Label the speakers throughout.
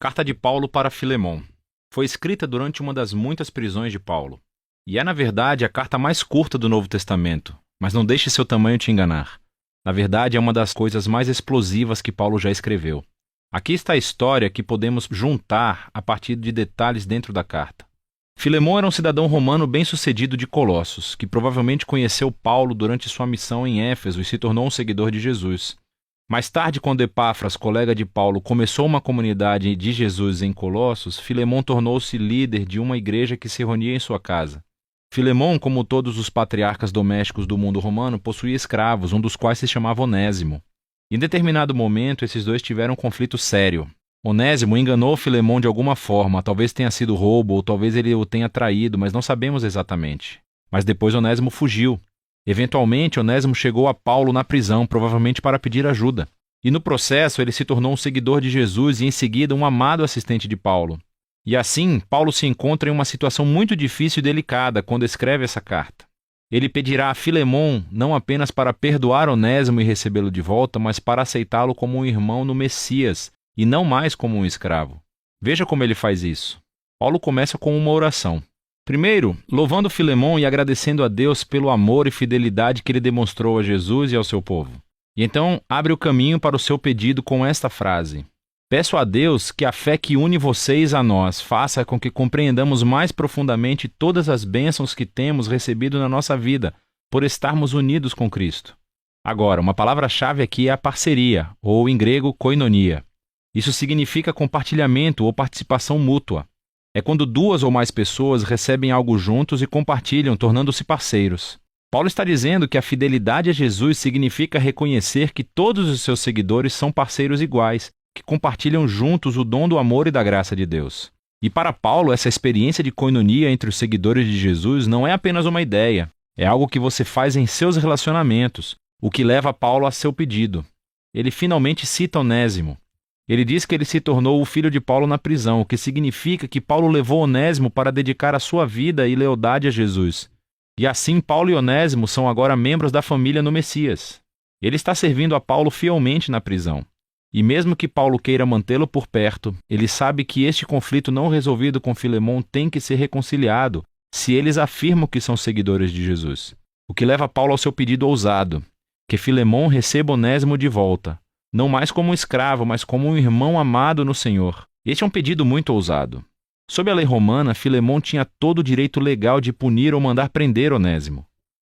Speaker 1: Carta de Paulo para Filemon. Foi escrita durante uma das muitas prisões de Paulo. E é, na verdade, a carta mais curta do Novo Testamento, mas não deixe seu tamanho te enganar. Na verdade, é uma das coisas mais explosivas que Paulo já escreveu. Aqui está a história que podemos juntar a partir de detalhes dentro da carta. Filemon era um cidadão romano bem-sucedido de Colossos, que provavelmente conheceu Paulo durante sua missão em Éfeso e se tornou um seguidor de Jesus. Mais tarde, quando Epáfras, colega de Paulo, começou uma comunidade de Jesus em Colossos, Filemon tornou-se líder de uma igreja que se reunia em sua casa. Filemon, como todos os patriarcas domésticos do mundo romano, possuía escravos, um dos quais se chamava Onésimo. Em determinado momento, esses dois tiveram um conflito sério. Onésimo enganou Filemon de alguma forma, talvez tenha sido roubo, ou talvez ele o tenha traído, mas não sabemos exatamente. Mas depois Onésimo fugiu. Eventualmente, Onésimo chegou a Paulo na prisão, provavelmente para pedir ajuda. E no processo, ele se tornou um seguidor de Jesus e, em seguida, um amado assistente de Paulo. E assim, Paulo se encontra em uma situação muito difícil e delicada quando escreve essa carta. Ele pedirá a Filemon não apenas para perdoar Onésimo e recebê-lo de volta, mas para aceitá-lo como um irmão no Messias, e não mais como um escravo. Veja como ele faz isso. Paulo começa com uma oração. Primeiro, louvando Filemon e agradecendo a Deus pelo amor e fidelidade que ele demonstrou a Jesus e ao seu povo. E então abre o caminho para o seu pedido com esta frase: peço a Deus que a fé que une vocês a nós faça com que compreendamos mais profundamente todas as bênçãos que temos recebido na nossa vida, por estarmos unidos com Cristo. Agora, uma palavra-chave aqui é a parceria, ou em grego, koinonia. Isso significa compartilhamento ou participação mútua. É quando duas ou mais pessoas recebem algo juntos e compartilham, tornando-se parceiros. Paulo está dizendo que a fidelidade a Jesus significa reconhecer que todos os seus seguidores são parceiros iguais, que compartilham juntos o dom do amor e da graça de Deus. E para Paulo, essa experiência de koinonia entre os seguidores de Jesus não é apenas uma ideia, é algo que você faz em seus relacionamentos, o que leva Paulo a seu pedido. Ele finalmente cita Onésimo. Ele diz que ele se tornou o filho de Paulo na prisão, o que significa que Paulo levou Onésimo para dedicar a sua vida e lealdade a Jesus. E assim, Paulo e Onésimo são agora membros da família no Messias. Ele está servindo a Paulo fielmente na prisão. E mesmo que Paulo queira mantê-lo por perto, ele sabe que este conflito não resolvido com Filemon tem que ser reconciliado se eles afirmam que são seguidores de Jesus. O que leva Paulo ao seu pedido ousado, que Filemon receba Onésimo de volta, não mais como um escravo, mas como um irmão amado no Senhor. Este é um pedido muito ousado. Sob a lei romana, Filemon tinha todo o direito legal de punir ou mandar prender Onésimo.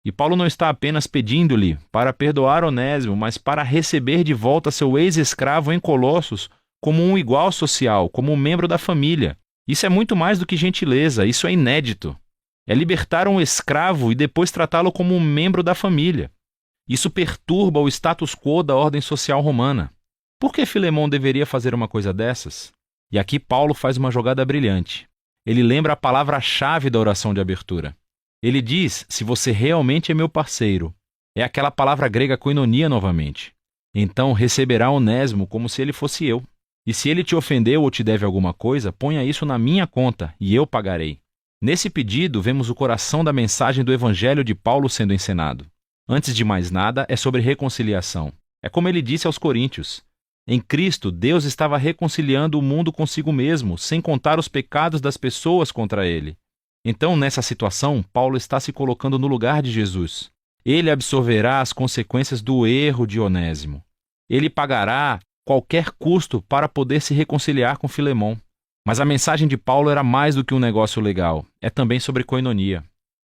Speaker 1: E Paulo não está apenas pedindo-lhe para perdoar Onésimo, mas para receber de volta seu ex-escravo em Colossos como um igual social, como um membro da família. Isso é muito mais do que gentileza, isso é inédito. É libertar um escravo e depois tratá-lo como um membro da família. Isso perturba o status quo da ordem social romana. Por que Filemon deveria fazer uma coisa dessas? E aqui Paulo faz uma jogada brilhante. Ele lembra a palavra-chave da oração de abertura. Ele diz, se você realmente é meu parceiro, é aquela palavra grega koinonia novamente. Então receberá Onésimo como se ele fosse eu. E se ele te ofendeu ou te deve alguma coisa, ponha isso na minha conta e eu pagarei. Nesse pedido, vemos o coração da mensagem do Evangelho de Paulo sendo encenado. Antes de mais nada, é sobre reconciliação. É como ele disse aos Coríntios. Em Cristo, Deus estava reconciliando o mundo consigo mesmo, sem contar os pecados das pessoas contra ele. Então, nessa situação, Paulo está se colocando no lugar de Jesus. Ele absorverá as consequências do erro de Onésimo. Ele pagará qualquer custo para poder se reconciliar com Filemon. Mas a mensagem de Paulo era mais do que um negócio legal. É também sobre koinonia.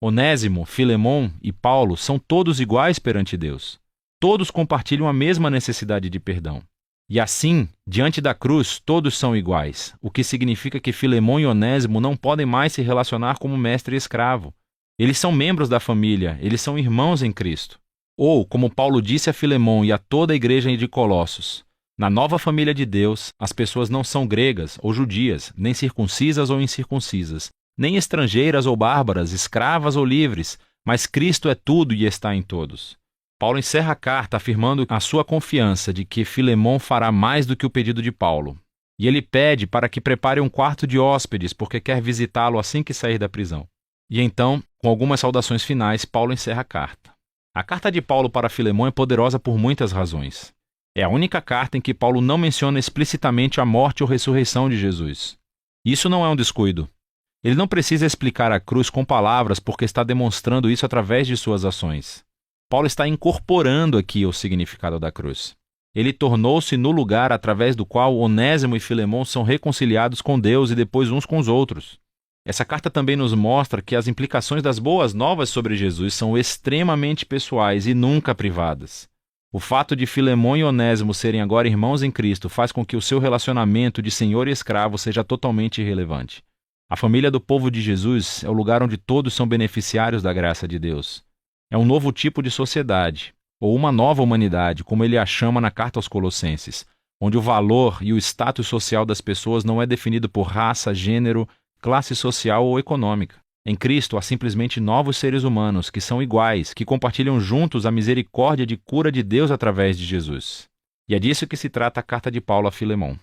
Speaker 1: Onésimo, Filemon e Paulo são todos iguais perante Deus. Todos compartilham a mesma necessidade de perdão. E assim, diante da cruz, todos são iguais, o que significa que Filemon e Onésimo não podem mais se relacionar como mestre e escravo. Eles são membros da família, eles são irmãos em Cristo. Ou, como Paulo disse a Filemon e a toda a igreja de Colossos, na nova família de Deus, as pessoas não são gregas ou judias, nem circuncisas ou incircuncisas, nem estrangeiras ou bárbaras, escravas ou livres, mas Cristo é tudo e está em todos. Paulo encerra a carta afirmando a sua confiança de que Filemon fará mais do que o pedido de Paulo. E ele pede para que prepare um quarto de hóspedes, porque quer visitá-lo assim que sair da prisão. E então, com algumas saudações finais, Paulo encerra a carta. A carta de Paulo para Filemon é poderosa por muitas razões. É a única carta em que Paulo não menciona explicitamente a morte ou ressurreição de Jesus. Isso não é um descuido. Ele não precisa explicar a cruz com palavras porque está demonstrando isso através de suas ações. Paulo está incorporando aqui o significado da cruz. Ele tornou-se no lugar através do qual Onésimo e Filemão são reconciliados com Deus e depois uns com os outros. Essa carta também nos mostra que as implicações das boas novas sobre Jesus são extremamente pessoais e nunca privadas. O fato de Filemão e Onésimo serem agora irmãos em Cristo faz com que o seu relacionamento de senhor e escravo seja totalmente irrelevante. A família do povo de Jesus é o lugar onde todos são beneficiários da graça de Deus. É um novo tipo de sociedade, ou uma nova humanidade, como ele a chama na carta aos Colossenses, onde o valor e o status social das pessoas não é definido por raça, gênero, classe social ou econômica. Em Cristo há simplesmente novos seres humanos que são iguais, que compartilham juntos a misericórdia de cura de Deus através de Jesus. E é disso que se trata a carta de Paulo a Filemão.